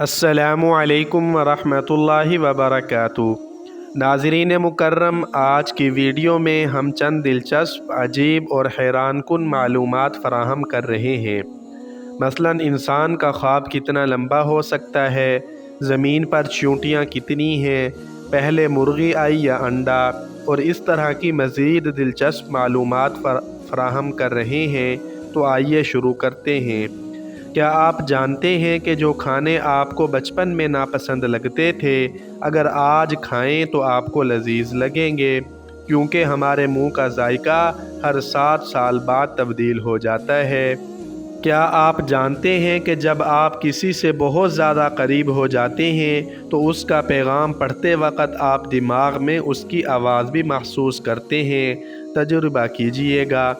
السلام علیکم ورحمۃ اللہ وبرکاتہ۔ ناظرین مکرم، آج کی ویڈیو میں ہم چند دلچسپ، عجیب اور حیران کن معلومات فراہم کر رہے ہیں۔ مثلاً انسان کا خواب کتنا لمبا ہو سکتا ہے، زمین پر چیونٹیاں کتنی ہیں، پہلے مرغی آئی یا انڈا، اور اس طرح کی مزید دلچسپ معلومات فراہم کر رہے ہیں۔ تو آئیے شروع کرتے ہیں۔ کیا آپ جانتے ہیں کہ جو کھانے آپ کو بچپن میں ناپسند لگتے تھے، اگر آج کھائیں تو آپ کو لذیذ لگیں گے، کیونکہ ہمارے منہ کا ذائقہ ہر 7 سال بعد تبدیل ہو جاتا ہے؟ کیا آپ جانتے ہیں کہ جب آپ کسی سے بہت زیادہ قریب ہو جاتے ہیں تو اس کا پیغام پڑھتے وقت آپ دماغ میں اس کی آواز بھی محسوس کرتے ہیں؟ تجربہ کیجئے گا۔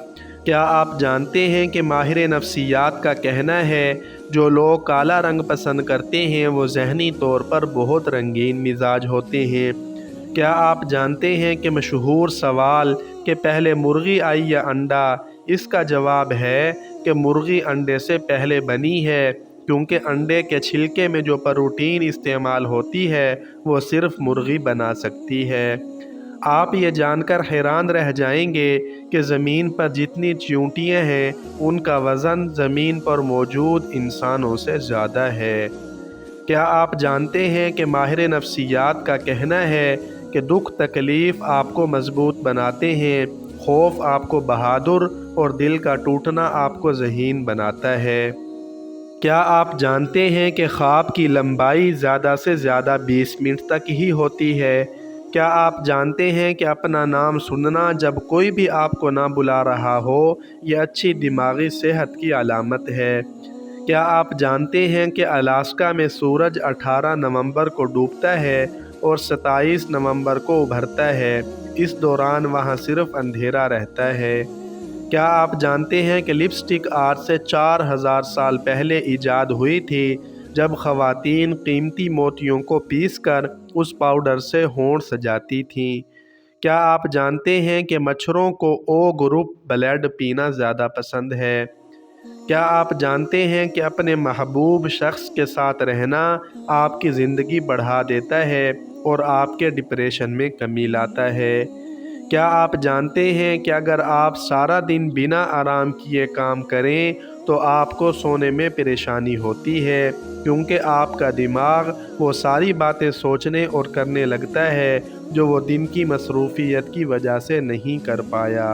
کیا آپ جانتے ہیں کہ ماہر نفسیات کا کہنا ہے جو لوگ کالا رنگ پسند کرتے ہیں وہ ذہنی طور پر بہت رنگین مزاج ہوتے ہیں؟ کیا آپ جانتے ہیں کہ مشہور سوال کہ پہلے مرغی آئی یا انڈا، اس کا جواب ہے کہ مرغی انڈے سے پہلے بنی ہے، کیونکہ انڈے کے چھلکے میں جو پروٹین استعمال ہوتی ہے وہ صرف مرغی بنا سکتی ہے۔ آپ یہ جان کر حیران رہ جائیں گے کہ زمین پر جتنی چیونٹیاں ہیں ان کا وزن زمین پر موجود انسانوں سے زیادہ ہے۔ کیا آپ جانتے ہیں کہ ماہر نفسیات کا کہنا ہے کہ دکھ تکلیف آپ کو مضبوط بناتے ہیں، خوف آپ کو بہادر اور دل کا ٹوٹنا آپ کو ذہین بناتا ہے؟ کیا آپ جانتے ہیں کہ خواب کی لمبائی زیادہ سے زیادہ 20 منٹ تک ہی ہوتی ہے؟ کیا آپ جانتے ہیں کہ اپنا نام سننا جب کوئی بھی آپ کو نہ بلا رہا ہو، یہ اچھی دماغی صحت کی علامت ہے؟ کیا آپ جانتے ہیں کہ الاسکا میں سورج 18 نومبر کو ڈوبتا ہے اور 27 نومبر کو ابھرتا ہے، اس دوران وہاں صرف اندھیرا رہتا ہے؟ کیا آپ جانتے ہیں کہ لپسٹک آج سے 4000 سال پہلے ایجاد ہوئی تھی، جب خواتین قیمتی موتیوں کو پیس کر اس پاؤڈر سے ہونٹ سجاتی تھیں؟ کیا آپ جانتے ہیں کہ مچھروں کو او گروپ بلیڈ پینا زیادہ پسند ہے؟ کیا آپ جانتے ہیں کہ اپنے محبوب شخص کے ساتھ رہنا آپ کی زندگی بڑھا دیتا ہے اور آپ کے ڈپریشن میں کمی لاتا ہے؟ کیا آپ جانتے ہیں کہ اگر آپ سارا دن بنا آرام کیے کام کریں تو آپ کو سونے میں پریشانی ہوتی ہے، کیونکہ آپ کا دماغ وہ ساری باتیں سوچنے اور کرنے لگتا ہے جو وہ دن کی مصروفیت کی وجہ سے نہیں کر پایا؟